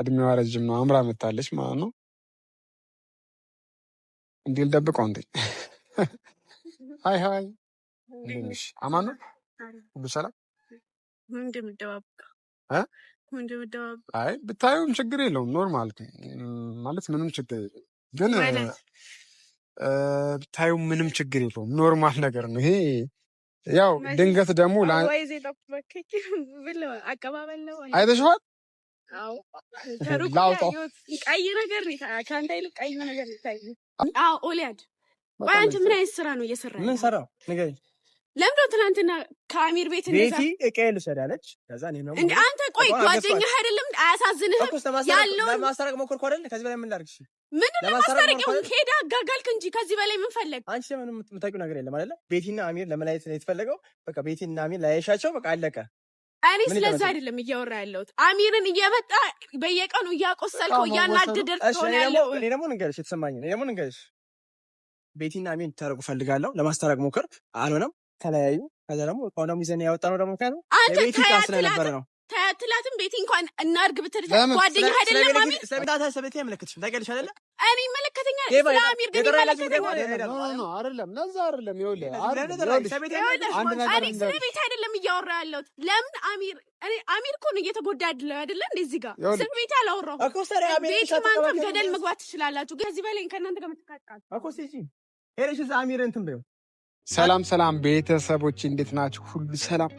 እድሜዋ ረጅም ነው። አምራ መታለች ማለት ነው። እንዲል ደብቀው እንዴ? ሃይ ሃይ፣ እንዴሽ? አማን ነው ሁሉ ሰላም? አይ ብታዩም ችግር የለውም። ኖርማል ማለት ምንም ችግር የለውም። ግን ብታዩም ምንም ችግር የለውም። ኖርማል ነገር ነው ይሄ። ያው ድንገት ደግሞ አይተሽዋል። ላውጣው ቀይ ነገር ከአንተ ይልቅ ቀይ ነገር ይታያል። ኦሊያድ ቆይ፣ አንተ ምን አይነት ስራ ነው እየሰራ? ምን ሰራው ንገሪኝ። ለምዶ ትናንትና ከአሚር ቤት እንደዛ ቤቲ እቃዬ ልውሰዳለች። ከዛ ነው እንዴ? አንተ ቆይ ጓደኛህ አይደለም? አያሳዝንህም? ያለው ለማስታረቅ ሞከርኩ አይደል? ከዚህ በላይ ምን ላድርግሽ? ምን ለማስታረቅ ሄዳ አጋጋልክ እንጂ ከዚህ በላይ ምን ፈለግ? አንቺ ምንም የምታውቂው ነገር የለም አይደለ? ቤቲና አሚር ለመለያየት ነው የተፈለገው። በቃ ቤቲና አሚር ላያይሻቸው፣ በቃ አለቀ። እኔ ስለዛ አይደለም እያወራ ያለሁት። አሚርን እየመጣ በየቀኑ እያቆሰልከው እያናደደር ትሆነ ያለው። እኔ ደግሞ ንገርሽ የተሰማኝ ነው። እኔ ደግሞ ንገርሽ ቤቲና አሚር እንድታረቁ ፈልጋለሁ። ለማስታረቅ ሞከር፣ አልሆነም። ተለያዩ። ከዛ ደግሞ እቃውን ደግሞ ይዘን ያወጣነው ደግሞ ካለ ቤቲ ስለነበረ ነው። ታያትላትም ቤቲ እንኳን እናርግ ብትል ጓደኛ አይደለም አሚር። ሰብዳታ ሰበቴ ያመለከትሽ ታውቂያለሽ አይደለ? እኔ ይመለከተኛል። ስለአሚር ግን ይመለከተኛል። ኖ አይደለም፣ ለዛ አይደለም። ይኸውልህ እኔ ስለ ቤት አይደለም እያወራ ያለሁት። ለምን አሚር አሚር እኮ ነው እየተጎዳ አይደለ? እንደዚህ ጋር ስለ ቤት አላወራሁም እኮ። ሰሪ አሚር ቤት ማንተም ገደል መግባት ትችላላችሁ። ከዚህ በላይ ከእናንተ ጋር መተካካል እኮ። ሲጂ ሄረሽ አሚር እንትን በይው። ሰላም ሰላም ቤተሰቦች እንዴት ናችሁ? ሁሉ ሰላም።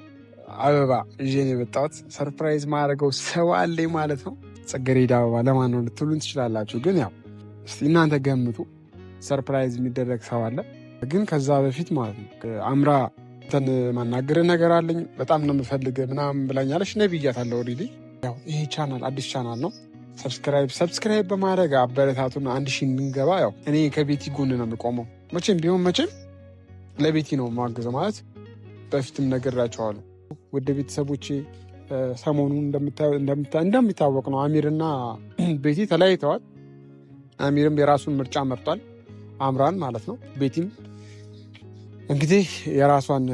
አበባ ይዤ ነው የመጣሁት። ሰርፕራይዝ ማድረገው ሰው አለኝ ማለት ነው። ጽጌረዳ አበባ ለማን ነው ልትሉን ትችላላችሁ። ግን ያው እስቲ እናንተ ገምቱ። ሰርፕራይዝ የሚደረግ ሰው አለ። ግን ከዛ በፊት ማለት ነው አምራ እንትን ማናገር ነገር አለኝ በጣም ነው የምፈልግ ምናምን ብላኛለች። ነብያታለሁ። ኦልሬዲ ያው ይሄ ቻናል አዲስ ቻናል ነው። ሰብስክራይብ በማድረግ አበረታቱን። 1000 እንድንገባ ያው እኔ ከቤቲ ጎን ነው የምቆመው። መቼም ቢሆን መቼም ለቤቲ ነው ማገዘው ማለት በፊትም ነግራቸዋለሁ። ወደ ቤተሰቦቼ ሰሞኑን እንደሚታወቅ ነው አሚርና ቤቲ ተለያይተዋል። አሚርም የራሱን ምርጫ መርጧል፣ አምራን ማለት ነው። ቤቲም እንግዲህ የራሷን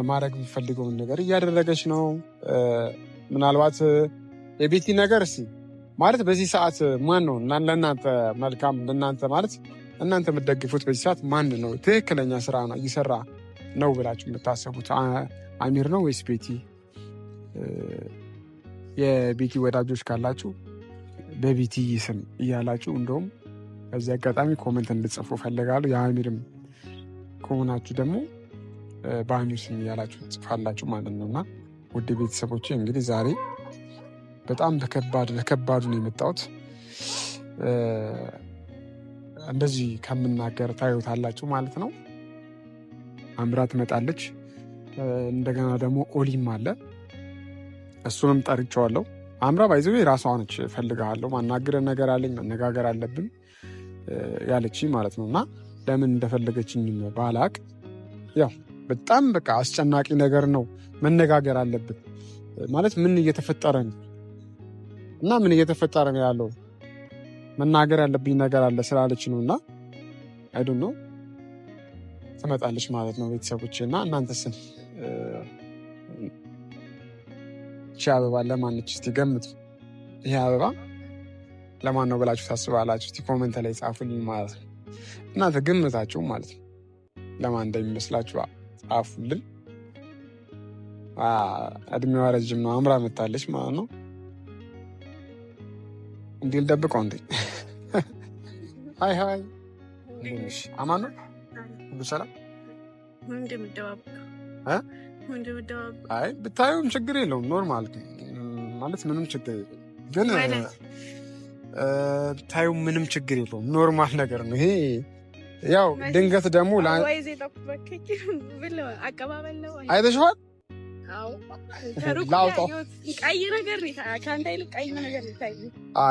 ማድረግ የሚፈልገውን ነገር እያደረገች ነው። ምናልባት የቤቲ ነገር እስኪ ማለት በዚህ ሰዓት ማን ነው ለእናንተ መልካም ለእናንተ ማለት እናንተ የምትደግፉት በዚህ ሰዓት ማን ነው ትክክለኛ ስራ ነው እየሰራ ነው ብላችሁ የምታሰቡት? አሚር ነው ወይስ ቤቲ? የቤቲ ወዳጆች ካላችሁ በቤቲ ስም እያላችሁ እንደውም በዚህ አጋጣሚ ኮመንት እንድጽፉ ፈልጋለሁ። የአሚርም ከሆናችሁ ደግሞ በአሚር ስም እያላችሁ ጽፋላችሁ ማለት ነው። እና ውድ ቤተሰቦች እንግዲህ ዛሬ በጣም በከባዱ ነው የመጣሁት። እንደዚህ ከምናገር ታዩታላችሁ ማለት ነው። አምራ ትመጣለች። እንደገና ደግሞ ኦሊም አለ፣ እሱንም ጠርቼዋለሁ። አምራ ባይዘው ራሷ ነች እፈልግሃለሁ፣ ማናገር ነገር አለኝ፣ መነጋገር አለብን ያለች ማለት ነው። እና ለምን እንደፈለገችኝ ባላቅ ያው በጣም በቃ አስጨናቂ ነገር ነው፣ መነጋገር አለብን ማለት ምን እየተፈጠረ ነው እና ምን እየተፈጠረ ነው ያለው መናገር ያለብኝ ነገር አለ ስላለች ነው። እና አይዶን ነው ትመጣለች ማለት ነው ቤተሰቦች። እና እናንተስን ይህ አበባ ለማነች እስቲ ገምቱ። ይሄ አበባ ለማን ነው ብላችሁ ታስባላችሁ? እስቲ ኮመንት ላይ ጻፉልኝ ማለት ነው። እናንተ ግምታችሁ ማለት ነው ለማን እንደሚመስላችሁ ጻፉልን። እድሜዋ ረጅም ነው። አምራ መታለች ማለት ነው። እንዲል ደብቀው እንዴ? ሃይ ሃይ፣ እንዴሽ? አማን ነው ሁሉ ሰላም? አይ ብታዩም ችግር የለውም። ኖርማል ማለት ምንም ችግር የለውም። ግን ብታዩም ምንም ችግር የለውም። ኖርማል ነገር ነው ይሄ። ያው ድንገት ደግሞ አይተሽዋል። ላውጣው ቀይ ነገር ከአንተ ይልቅ ቀይ ነገር ይታያል።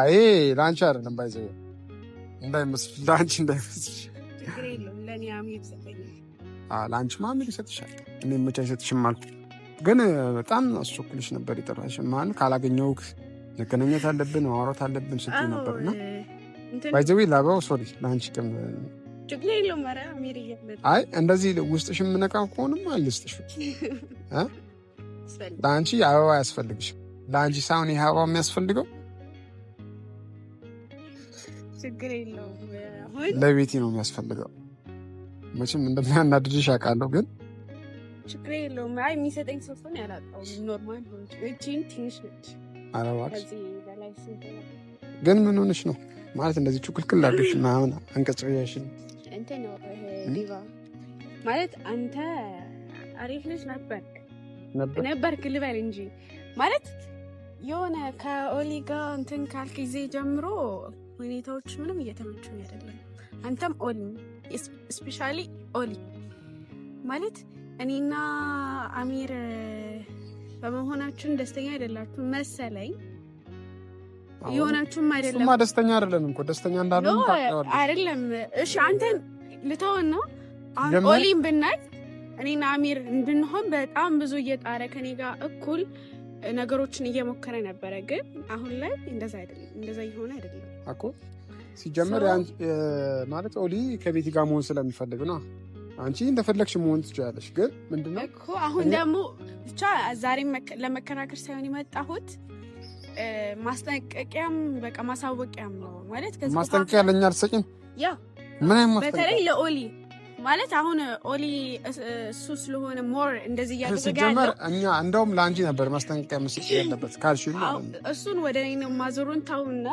ይሄ ለአንቺ አይደለም ባይዘው እንዳይመስል፣ ለአንቺ እንዳይመስል። ለአንቺ ማሚል ይሰጥሻል። እኔ መቼ አይሰጥሽም አልኩ። ግን በጣም አስቸኩልሽ ነበር የጠራሽ። ማን ካላገኘሁህ መገናኘት አለብን ማውራት አለብን ስትይ ነበር። እና ባይዘው ላባው ሶሪ ለአንቺ ቅም አይ እንደዚህ ውስጥሽ የምነካው ከሆነም አልስጥሽ። ለአንቺ አበባ ያስፈልግሽም። ለአንቺ ሳይሆን ይህ አበባ የሚያስፈልገው ችግር የለውም። ለቤቲ ነው የሚያስፈልገው። መቼም እንደሚያናድድሽ አውቃለሁ፣ ግን ችግር የለውም። አይ የሚሰጠኝ ሶስቱን ያላጣው ኖርማል ነው። እቺን ትንሽ ነች። ኧረ እባክሽ ግን ምን ሆነሽ ነው ማለት እንደዚህ ቹክልክል አድርገሽ ምናምን አንቀጽያሽን እንትን ነው ዲቫ ማለት አንተ አሪፍ ልጅ ነበርክ ልበል እንጂ ማለት የሆነ ከኦሊ ጋር እንትን ካልክ ጊዜ ጀምሮ ሁኔታዎች ምንም እየተመቹኝ አይደለም። አንተም ኦሊ ስፔሻሊ ኦሊ ማለት እኔና አሚር በመሆናችን ደስተኛ አይደላችሁም መሰለኝ። የሆናችሁም አይደለም። እሱማ ደስተኛ አይደለንም እኮ ደስተኛ እንዳልሆነ አይደለም። እሺ አንተን ልተውን ነው ኦሊም ብናይ እኔና አሚር እንድንሆን በጣም ብዙ እየጣረ ከኔ ጋር እኩል ነገሮችን እየሞከረ ነበረ። ግን አሁን ላይ እንደዛ አይደለም፣ እንደዛ እየሆነ አይደለም እኮ። ሲጀመር ማለት ኦሊ ከቤቲ ጋር መሆን ስለሚፈልግ ነው። አንቺ እንደፈለግሽ መሆን ትችላለሽ። ግን ምንድነው እኮ አሁን ደግሞ ብቻ ዛሬም ለመከራከር ሳይሆን የመጣሁት ማስጠንቀቂያም በቃ ማሳወቂያም ነው ማለት ከዚህ ማስጠንቀቂያ ለኛ አልሰጭም። ያ ምን አይመስልም። በተለይ ለኦሊ ማለት አሁን ኦሊ እሱ ስለሆነ ሞር እንደዚህ እያደረገ ያለው እኛ እንደውም ለአንቺ ነበር ማስጠንቀቂያ መስጠት ያለበት ካልሽ ማለት ነው። እሱን ወደ እኔ ነው ማዞሩን ታውና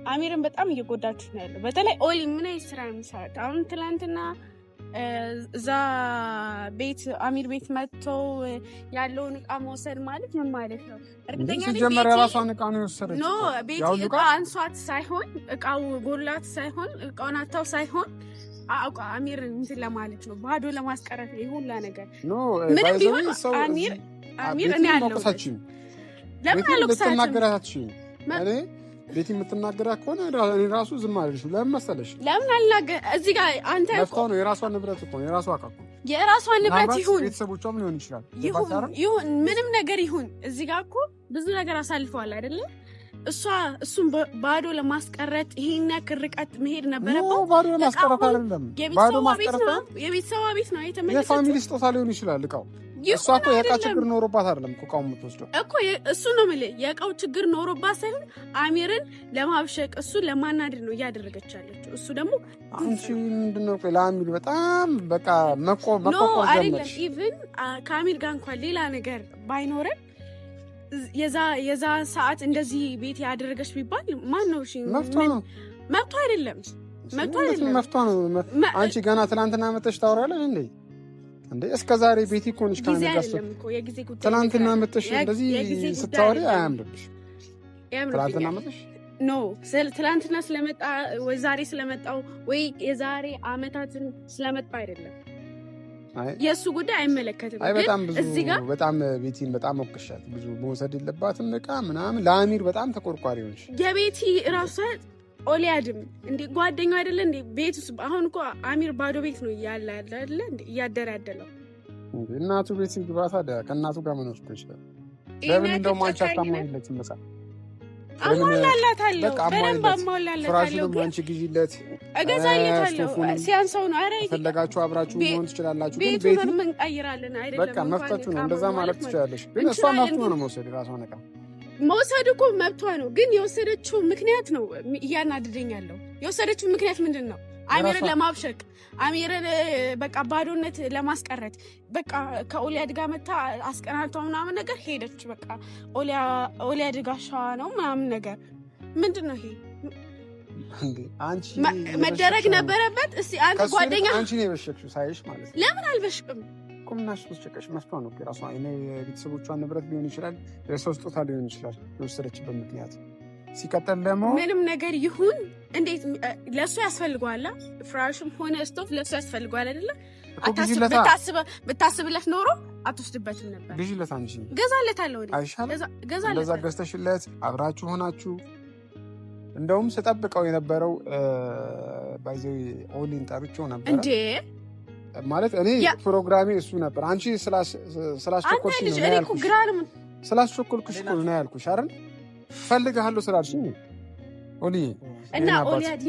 አሚርን በጣም እየጎዳችሁ ነው ያለው። በተለይ ኦሊ ምን አይነት ስራ ነው የሚሰራው? አሁን ትናንትና እዛ ቤት አሚር ቤት መጥቶ ያለውን እቃ መውሰድ ማለት ምን ማለት ነው? እርግጠኛ ነኝ ሲጀመር የራሷን እቃ ነው የወሰደችው። ኖ ቤት እቃ አንሷት ሳይሆን እቃው ጎላት ሳይሆን እቃውን አታው ሳይሆን አሚር እንትን ለማለት ነው፣ ባዶ ለማስቀረት ነው ሁላ ነገር። ምንም ቢሆን አሚር እኔ ያለው ለምን አልወቅሳችም? እኔ ቤቲ የምትናገራ ከሆነ እኔ ራሱ ዝም አልልሽ። ለምን መሰለሽ? ለምን አልናገር? እዚህ ጋር አንተ እኮ ነው የራሷ ንብረት እኮ ነው የራሷ እቃ እኮ የራሷ ንብረት ይሁን ቤተሰቦቿም ሊሆን ይችላል ይሁን ምንም ነገር ይሁን እዚህ ጋር እኮ ብዙ ነገር አሳልፈዋል አይደለ? እሱን ባዶ ለማስቀረት ይሄን ያክል ርቀት መሄድ ነበረበት። ባዶ ለማስቀረት አይደለም፣ ባዶ ማስቀረት የቤተሰባ ቤት ነው የተመለሰው። የፋሚሊ ስጦታ ሊሆን ይችላል እቃው። እሷ እኮ የእቃ ችግር ኖሮባት አይደለም እኮ እቃውን የምትወስደው እኮ እሱ ነው የምልህ። የእቃው ችግር ኖሮባት ሳይሆን አሚርን ለማብሸቅ እሱን ለማናደድ ነው እያደረገች ያለችው። እሱ ደግሞ አንቺ ምንድነው ለአሚር በጣም በቃ መቆም አይደለም። ኢቭን ከአሚር ጋር እንኳን ሌላ ነገር ባይኖረን የዛ ሰዓት እንደዚህ ቤት ያደረገች ቢባል ማን ነው? እሺ መብቷ አይደለም፣ መብቷ ነው። አንቺ ገና ትናንትና መተሽ ታወራለሽ እንዴ? እስከ ዛሬ ቤቲ እኮ ነሽ ካን ጋር ትናንትና መተሽ እንደዚህ ስታወሪ አያምርብሽ። ትናንትና መተሽ ትናንትና ስለመጣ ወይ ዛሬ ስለመጣው ወይ የዛሬ አመታትን ስለመጣ አይደለም። የእሱ ጉዳይ አይመለከትም። በጣም ቤቲን በጣም ወቅሻት። ብዙ መውሰድ የለባትም እቃ ምናምን። ለአሚር በጣም ተቆርቋሪ ሆንሽ። የቤቲ ራሷ ኦሊያድም እንዴ ጓደኛው አይደለ እንዴ ቤት ውስጥ አሁን እኮ አሚር ባዶ ቤት ነው ያለ አይደለ እንዴ እያደረ ያደለው። እናቱ ቤት ሲግባ ታዲያ ከእናቱ ጋር መኖር ይችላል። ለምን እንደውም አንቺ አታማኝለት ይመስላል። አሟላላታለሁ፣ በደንብ አሟላላታለሁ። ፍራሹንም አንቺ ግዢለት፣ እገዛለታለሁ። ሲያንሰው ነው። ኧረ ፈለጋችሁ አብራችሁ መሆን ትችላላችሁ። ግን ቤቱን ምን ቀይራለን አይደለም። በቃ መፍታቱ ነው። እንደዛ ማለት ትችላለሽ። ግን እሷ መፍቱ ነው መውሰድ ራሷን እቃ መውሰድ እኮ መብቷ ነው። ግን የወሰደችው ምክንያት ነው እያናድደኝ ያለው። የወሰደችው ምክንያት ምንድን ነው? አሚርን ለማብሸቅ፣ አሚርን በቃ ባዶነት ለማስቀረት፣ በቃ ከኦሊያድ ጋር መታ አስቀናንተው ምናምን ነገር ሄደች። በቃ ኦሊያድ ጋሻዋ ነው ምናምን ነገር። ምንድን ነው ይሄ? መደረግ ነበረበት። እስቲ አንተ ጓደኛ አንቺ ነው የበሸቅሽው ሳይሽ ማለት ነው። ለምን አልበሽቅም? ቁምናሽ ወስጨቀሽ መስቷ ነው ራሷ። የቤተሰቦቿን ንብረት ሊሆን ይችላል፣ የሰው ስጦታ ሊሆን ይችላል የወሰደችበት ምክንያት። ሲቀጥል ደግሞ ምንም ነገር ይሁን እንዴት ለእሱ ያስፈልገዋል። ፍራሽም ሆነ ስቶፍ ለእሱ ያስፈልገዋል አይደለ? ብታስብለት ኖሮ አትወስድበትም ነበር። ግዢለት አንቺ። ገዛለታለሁ እንደዛ ገዝተሽለት አብራችሁ ሆናችሁ እንደውም ስጠብቀው የነበረው ባይዘው ኦሊን ጠርቼው ነበር እንዴ ማለት እኔ ፕሮግራሜ እሱ ነበር። አንቺ ስላስቸኮልሽ ነው ያልኩሽ። ስላስቸኮልኩሽ ነው ያልኩሽ አይደል? ፈልግሃለሁ ስላልሽኝ ኦሊ እና ኦሊያድ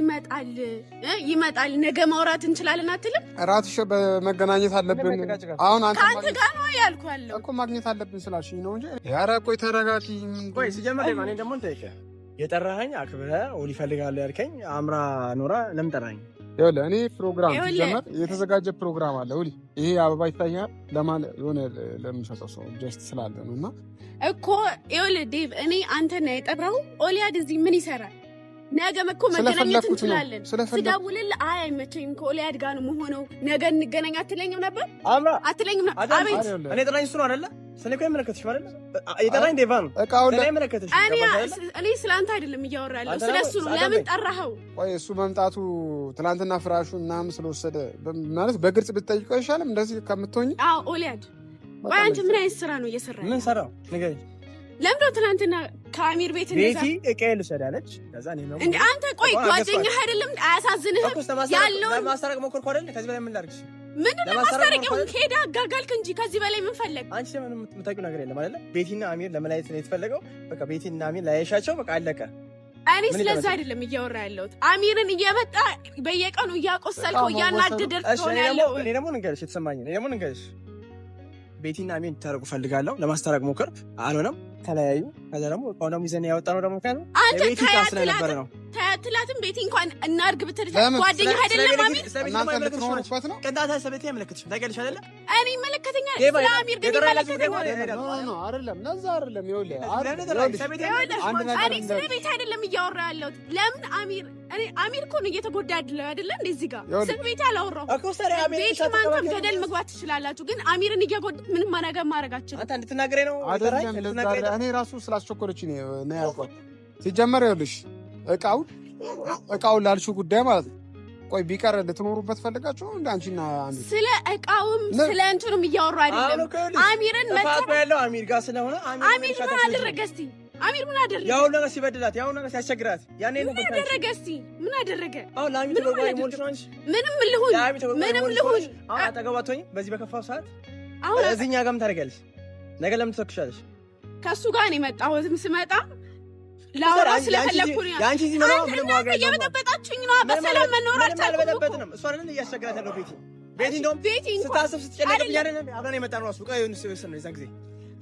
ይመጣል ነገ ማውራት እንችላለን አትልም? እራትሽ በመገናኘት አለብን። አሁን ከአንተ ጋር ነው ያልኩህ እኮ ማግኘት አለብን ስላልሽኝ ነው እንጂ። ኧረ ቆይ ተረጋጊ። ቆይ ሲጀመር እኔ ደግሞ እንጠይቀህ የጠራኸኝ አክብረህ ኦሊ እፈልጋለሁ ያልከኝ አምራ ኖራ ለምን ጠራኸኝ? ይኸውልህ እኔ ፕሮግራም ሲጀመር የተዘጋጀ ፕሮግራም አለ። ኦሊ ይሄ አበባ ይታያል ለማለት የሆነ ለምሰጠው ሰው ጀስት ስላለ ነው እና እኮ ይኸውልህ ዴቭ እኔ አንተን የጠራው ኦሊያድ እዚህ ምን ይሰራል? ነገ እኮ መገናኘት እንችላለን። ስደውልልህ አይ አይመቸኝም ከኦሊያድ ጋር ነው የምሆነው ነገ እንገናኝ አትለኝም ነበር? አምራ አትለኝም ነበር? አቤት እኔ ጠራኝ እሱ ነው አይደለ? ስለኮ የመለከትሽ ማለት የጠራኝ ዴቫ ነው። እቃው ላይ የመለከትሽ እኔ ስላንተ አይደለም እያወራ ያለው ስለሱ ነው። ለምን ጠራኸው? ቆይ እሱ መምጣቱ ትናንትና ፍራሹን ምናምን ስለወሰደ ማለት በግልጽ ብትጠይቀው አይሻልም? እንደዚህ ከምትሆኝ። አዎ ኦሊያድ ቆይ አንተ ምን አይነት ስራ ነው እየሰራ? ምን ሰራው ንገረኝ። ለምንድነው ትናንትና ከአሚር ቤት እንደዛ ቤቲ እቃዬ ልውሰዳለች? ከዛ ነው እንዴ አንተ ቆይ ጓደኛህ አይደለም? አያሳዝንህም? ያለው ለማስታረቅ ሞከርኩ አይደል? ከዚህ በላይ ምን ላድርግሽ? ምን ለማስታረቅ ሄዳ አጋጋልክ እንጂ ከዚህ በላይ ምን ፈለግ? አንቺ ለምን የምታውቂው ነገር የለም አይደል? ቤቲና አሚር ለመለያየት ነው የተፈለገው። በቃ ቤቲና አሚር ላያይሻቸው በቃ አለቀ። እኔ ስለዛ አይደለም እያወራ ያለሁት። አሚርን እየመጣ በየቀኑ እያቆሰልከው እያናደደር ትሆን ያለው። እኔ ደግሞ ንገርሽ የተሰማኝ እኔ ደግሞ ንገርሽ ቤቲና አሚር እንድታረቁ ፈልጋለሁ። ለማስታረቅ ሞከር አልሆነም፣ ተለያዩ። ከዛ ደግሞ ቋንቋ ይዘን ያወጣነው ደግሞ ካለ ቤቲ ስለነበረ ነው። ታያትላትም ቤቲ እንኳን እናርግ ብትል ጓደኛ አይደለም አሚር እናንተ ልትኖሩበት ነው። ቀዳታ ሰበቴ ያመለክትሽ ታውቂያለሽ አይደል? እኔ ይመለከተኛል ስለ አሚር ግን ይመለከተኛል። አይደለም ነዛ አይደለም። ይኸውልህ እኔ ስለ ቤት አይደለም እያወራ ያለሁት። ለምን አሚር እኔ አሚር እኮ ነው እየተጎዳ አይደለ እንዴ? እዚህ ጋር ስለ ቤት አላወራሁም እኮ። ቤት ማንተም ገደል መግባት ትችላላችሁ፣ ግን አሚርን እየጎዳ ምንም ማረጋችን አንተ እንድትናገሬ ነው አይደለም። እኔ ራሱ ስላስቸኮለች ነው ያልኳት። ሲጀመር ይኸውልሽ እቃውን ላልሽው ጉዳይ ማለት ነው። ቆይ ቢቀር ልትኖሩበት ፈልጋችሁ እንደ አንቺና አንቺ ስለ እቃውም ስለ እንትኑም እያወራ አይደለም። አሚርን መጣ ያለው አሚር ጋር ስለሆነ አሚር ምን አደረገ እስቲ? አሚር ምን አደረገ? ያው ነገር ሲበድላት ያው ነገር ሲያስቸግራት ያኔ ነው ምን አደረገ እስቲ? ምን አደረገ? አሁን ለአሚር ተጓጓይ ሞልሽ ነው አንቺ ምንም ልሁን አጠገባቶኝ በዚህ በከፋው ሰዓት አሁን እዚህኛ ጋርም ታደርጊያለሽ። ነገ ለምን ትተክሻለሽ? ከሱ ጋር ነው የመጣሁት። ስመጣ ላውራ ስለፈለኩ ነው። ያንቺ እዚህ ነው ምንም ዋጋ የለውም። የበጠበጣችሁኝ ነው። በሰላም መኖር አልቻልኩም። እሷ አይደል እያስቸገራት ያለው ቤቲ እንደውም ስታስብ ስትጨነቅብኝ አይደል አብረን የመጣን ነው። እሱ ቆይ ነው የዛን ጊዜ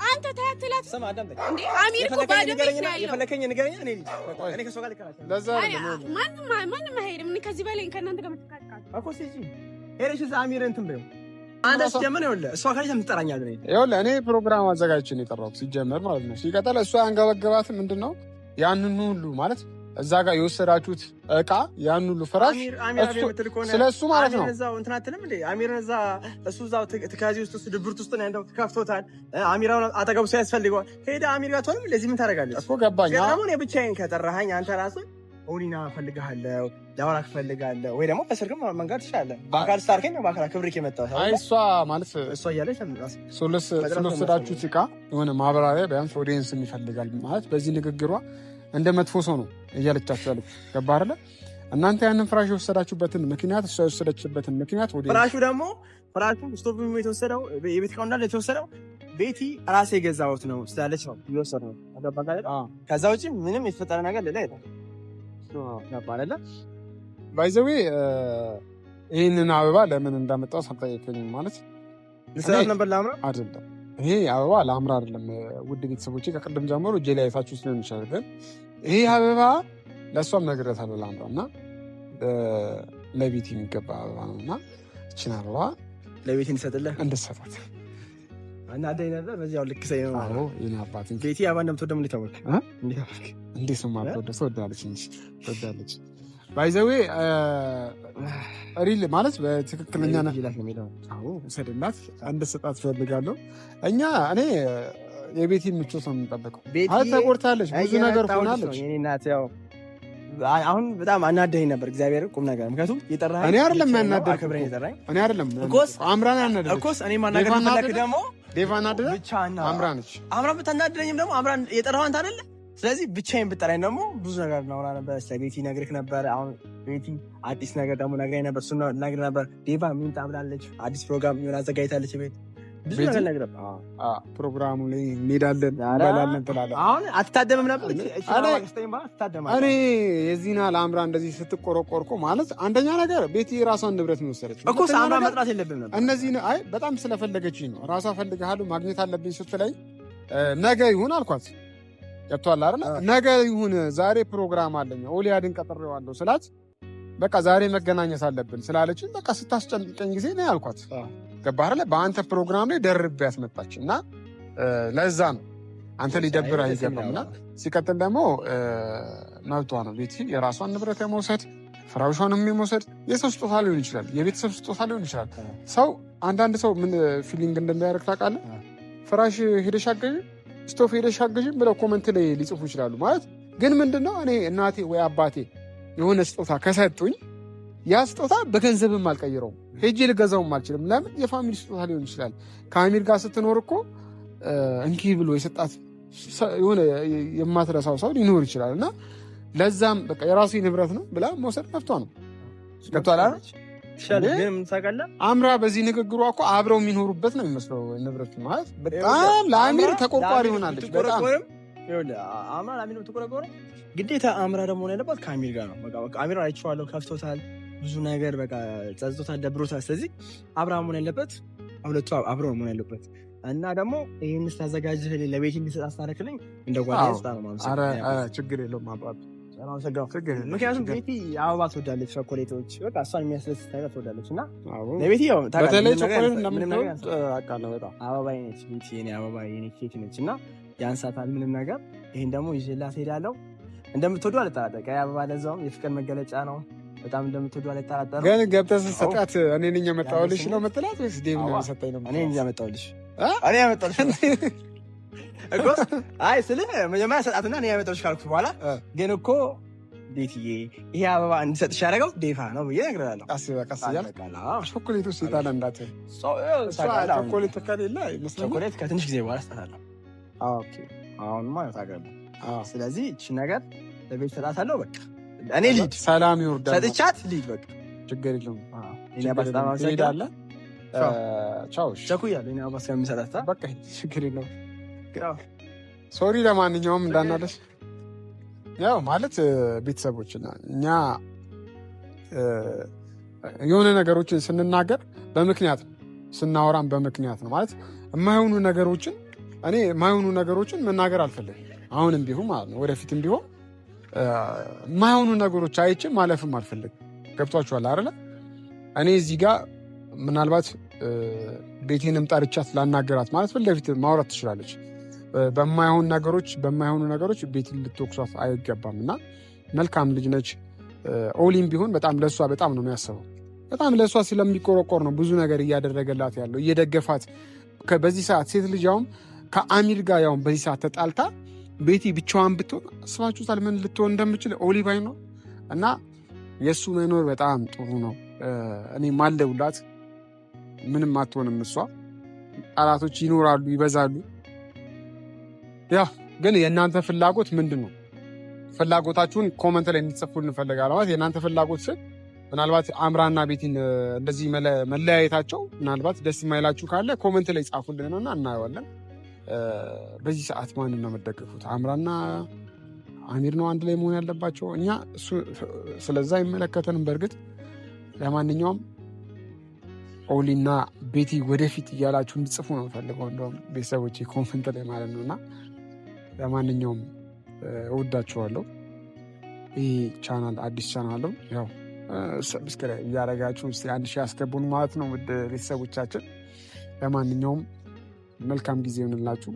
አንተ ታያትላት ሰማ አዳምጠኝ እንዴ አሚር እኮ ባዶ ቤት ነው ያለው። የፈለከኝ ንገረኝ። እኔ ከእሷ ጋር ልከራከር ለዛ ማንም አይሄድም። እኔ ከዚህ በላይ ከእናንተ ጋር መተካካል እኮ ሲጂ ሄደሽ እዛ አሚር እንትን በይው አንተ ሲጀመር ይኸውልህ እሷ ካለች የምትጠራኛለህ። ይኸውልህ እኔ ፕሮግራም አዘጋጅቼ ነው የጠራሁት ሲጀመር ማለት ነው። ሲቀጥል እሷ ያንገበገባት ምንድን ነው ያንን ሁሉ ማለት እዛ ጋር የወሰዳችሁት እቃ ያን ሁሉ ፍራሽ ስለሱ ማለት ነው። እዛው እንትን አትልም እንዴ አሚርን እዛ እሱ እዛው ትካዚ ውስጥ እሱ ድብርት ውስጥ ነው ያለው። ከፍቶታል። አሚራውን አጠገቡ ሰው ያስፈልገዋል። ሄዳ አሚር ጋር ትሆንም ለዚህ ምን ታደርጋለች እኮ ገባኝ። አሁን የብቻዬን ከጠራኸኝ አንተ ራስህ ኦሊና ፈልጋለሁ ላወራህ ፈልጋለሁ ወይ ደግሞ በስልክም መንገድ ትችላለህ። በአካል ስታርከኝ በአካል ክብርክ የመጣው አይ እሷ ማለት እሷ እያለች ስለወሰዳችሁት እቃ የሆነ ማብራሪያ ቢያንስ ኦዲየንስ ይፈልጋል ማለት በዚህ ንግግሯ እንደ መጥፎ ሰው ነው እያለቻችሁ ያሉት። ገባህ አይደለ? እናንተ ያንን ፍራሽ የወሰዳችሁበትን ምክንያት እሷ የወሰደችበትን ምክንያት ፍራሹ ደግሞ ፍራሹ ስቶቭ የተወሰደው የቤት እቃው እንዳለ የተወሰደው ቤቲ ራሴ የገዛሁት ነው ስላለች ነው የወሰድነው። ከዛ ውጭ ምንም የተፈጠረ ነገር ሌላ የለም። ባይዘዌ ይህንን አበባ ለምን እንዳመጣው ሳልጠየቀኝም ማለት ልስራት ነበር ለአምራ አይደለም። ይሄ አበባ ለአምራ አይደለም። ውድ ቤተሰቦቼ ከቅድም ጀምሮ እጄ ላይ አይታችሁ ሊሆን ይችላል፣ ግን ይሄ አበባ ለእሷም ነግሬያታለሁ ለአምራ እና ለቤት የሚገባ አበባ ነው እና እችን አበባ ለቤት እንድትሰጣት እናደኝ ነበር። በዚያው ልክ ሰይ ነው አባት ቤቲ አበባ እንደምትወደው እንዴት ታወቅ? እንዴት ነው የማትወደው? ትወዳለች እንጂ ትወዳለች። ባይዘዌ ሪል ማለት በትክክለኛ ሰድላት እንድትሰጣት ፈልጋለሁ። እኔ የቤቲን ምቾት ነው የምንጠብቀው። ተቆርታለች፣ ብዙ ነገር ሆናለች። አሁን በጣም አናደኸኝ ነበር እግዚአብሔር ቁም ነገር። ምክንያቱም የጠራኸኝ እኔ አይደለም ያናደድኩት አክብረኝ የጠራኸኝ እኔ አይደለም አምራን ያናደድኩት እኮ እኔ ማናገር ፈለክ ደግሞ ዴቫን አደረ ብቻና አምራ ነች። አምራ ብታናደደኝም ደግሞ አምራን የጠራኸው አንተ አይደለ? ስለዚህ ብቻዬን ብጠራኝ ደግሞ ብዙ ነገር እናወራ ነበር። ስለ ቤቲ ነግርህ ነበር። አሁን ቤቲ አዲስ ነገር ደግሞ ነግራኝ ነበር። እሱን ነግርህ ነበር። ዴቫ ምን ታብላለች? አዲስ ፕሮግራም ምን አዘጋጅታለች? ቤት ብዙ ነገር ነግረህ ፕሮግራሙ ላይ እንሄዳለን እንበላለን ትላለህ። አሁን አትታደምም ነበር? እኔ የዚህና ለአምራ እንደዚህ ስትቆረቆርኮ ማለት አንደኛ ነገር ቤቲ የራሷን ንብረት ነው የወሰደችው እኮ። አምራ መጥራት የለብንም ነበር። እነዚህ አይ በጣም ስለፈለገችኝ ነው። ራሷ ፈልግሃለሁ ማግኘት አለብኝ ስትለኝ ነገ ይሁን አልኳት። ገብቶሃል አይደል? ነገ ይሁን ዛሬ ፕሮግራም አለኝ ኦሊያድን ቀጥሬዋለሁ ስላት በቃ ዛሬ መገናኘት አለብን ስላለችን በቃ ስታስጨንቀኝ ጊዜ ነው ያልኳት። ገባህ አይደል? በአንተ ፕሮግራም ላይ ደርቤ ያስመጣች እና ለዛ ነው አንተ ሊደብር አይገባም። እና ሲቀጥል ደግሞ መብቷ ነው ቤቲ የራሷን ንብረት የመውሰድ ፍራሿንም የመውሰድ የሰው ስጦታ ሊሆን ይችላል፣ የቤተሰብ ስጦታ ሊሆን ይችላል። ሰው አንዳንድ ሰው ምን ፊሊንግ እንደሚያደርግ ታውቃለህ? ፍራሽ ሄደሽ አገዥ ስቶፍ ሄደሽ አገዥም ብለው ኮመንት ላይ ሊጽፉ ይችላሉ። ማለት ግን ምንድነው እኔ እናቴ ወይ አባቴ የሆነ ስጦታ ከሰጡኝ ያ ስጦታ በገንዘብም አልቀይረውም፣ ሄጄ ልገዛውም አልችልም። ለምን? የፋሚሊ ስጦታ ሊሆን ይችላል። ከአሚር ጋር ስትኖር እኮ እንኪ ብሎ የሰጣት የሆነ የማትረሳው ሰው ሊኖር ይችላል። እና ለዛም በቃ የራሱ ንብረት ነው ብላ መውሰድ መብቷ ነው። ገብቷል አይደል? አምራ በዚህ ንግግሯ እኮ አብረው የሚኖሩበት ነው የሚመስለው ንብረቱ። ማለት በጣም ለአሚር ተቆርቋሪ ሆናለች። በጣም አምራ ለአሚር ተቆርቋሪ ግዴታ። አምራ ደግሞ ያለባት ከአሚር ጋር ነው። በቃ አሚር አይቼዋለሁ፣ ከፍቶታል፣ ብዙ ነገር በቃ ጸጽቶታል፣ ደብሮታል። ስለዚህ አብራ መሆን ያለበት ሁለቱ አብረው መሆን ያለበት እና ደግሞ ይህን ስታዘጋጅህ ለቤት እንዲሰጥ አስታረክልኝ እንደ ጓደኛ ስጣ ነው ማለት። ችግር የለውም አባቱ። ምክንያቱም ቤቲ አበባ ትወዳለች፣ ቾኮሌቶች በቃ እሷን የሚያስደስት ነገር ትወዳለች። እና ለቤቲ በተለይ ቾኮሌት እንደምትወድ አውቃለሁ በጣም። አበባ ነች ቤቲ፣ የኔ አበባ የኔ ኬክ ነች እና ያንሳታል ምንም ነገር። ይህን ደግሞ ይዤላት ሄዳለሁ። እንደምትወዱ አልጠራጠርም። ቀይ አበባ ለዛውም የፍቅር መገለጫ ነው። በጣም እንደምትወዱ አልጠራጠርም። ግን ገብተህ ስትሰጣት እኔ ነኝ ያመጣሁልሽ ነው የምትላት ወይስ ዴቭ ነው የሰጠኝ ነው? እኔ ነኝ ያመጣሁልሽ እኔ ያመጣሁልሽ እኮ። አይ ስልህ መጀመሪያ ሰጣትና እኔ ያመጣሁልሽ ካልኩ በኋላ ግን እኮ ቤትዬ ይሄ አበባ እንዲሰጥሽ ያደረገው ዴፋ ነው ብዬ እነግርሃለሁ። ቀስ በቀስ እያልክ ቾኮሌቱ ሲጣላ እንዳትል። ቾኮሌት ከሌለ ቾኮሌት ከትንሽ ጊዜ በኋላ እሰጣለሁ። አሁንማ ታውቃለህ። ስለዚህ እቺ ነገር ለቤት ሰጣታለሁ። በቃ እኔ ልሂድ፣ ሰላም ይወርዳል። ሰጥቻት ልሂድ። በቃ ችግር የለውም። እኔ አባስታማ ትሄዳለህ። ቻው። ቸኩያለሁ። እኔ አባስ ከሚሰጣት በቃ ችግር የለውም። ሶሪ። ለማንኛውም እንዳናለሽ ያው ማለት ቤተሰቦችና እኛ የሆነ ነገሮችን ስንናገር በምክንያት ነው፣ ስናወራም በምክንያት ነው። ማለት የማይሆኑ ነገሮችን እኔ የማይሆኑ ነገሮችን መናገር አልፈልግም። አሁንም ቢሆን ማለት ነው፣ ወደፊትም ቢሆን የማይሆኑ ነገሮች አይቼ ማለፍም አልፈልግም። ገብቷችኋል አይደለ? እኔ እዚህ ጋር ምናልባት ቤቴንም ጠርቻት ላናገራት ማለት ፊት ለፊት ማውራት ትችላለች። በማይሆኑ ነገሮች ቤትን ልትወቅሷት አይገባም። እና መልካም ልጅ ነች። ኦሊም ቢሆን በጣም ለእሷ በጣም ነው የሚያስበው። በጣም ለእሷ ስለሚቆረቆር ነው ብዙ ነገር እያደረገላት ያለው እየደገፋት። በዚህ ሰዓት ሴት ልጅ ያውም ከአሚር ጋር ያውም በዚህ ሰዓት ተጣልታ ቤቲ ብቻዋን ብትሆን አስባችሁታል ምን ልትሆን እንደምችል? ኦሊ ባይ ነው። እና የእሱ መኖር በጣም ጥሩ ነው። እኔ ማለውላት ምንም አትሆንም እሷ። ቃላቶች ይኖራሉ፣ ይበዛሉ። ያው ግን የእናንተ ፍላጎት ምንድን ነው? ፍላጎታችሁን ኮመንት ላይ እንድትጽፉልን እንፈልጋለን። ማለት የእናንተ ፍላጎት ስል ምናልባት አምራና ቤቲን እንደዚህ መለያየታቸው ምናልባት ደስ የማይላችሁ ካለ ኮመንት ላይ ጻፉልንና እናየዋለን። በዚህ ሰዓት ማንን ነው የምትደግፉት? አምራና አሚር ነው አንድ ላይ መሆን ያለባቸው? እኛ ስለዛ አይመለከተንም በእርግጥ። ለማንኛውም ኦሊና ቤቲ ወደፊት እያላችሁ እንድጽፉ ነው ፈልገው እንደውም ቤተሰቦች ኮመንት ላይ ማለት ነው። እና ለማንኛውም እወዳችኋለሁ። ይህ ቻናል አዲስ ቻናል ነው። ያው ሰብስክራይብ እያደረጋችሁ እስኪ 1000 ያስገቡን ማለት ነው ውድ ቤተሰቦቻችን። ለማንኛውም መልካም ጊዜ ይሆንላችሁ።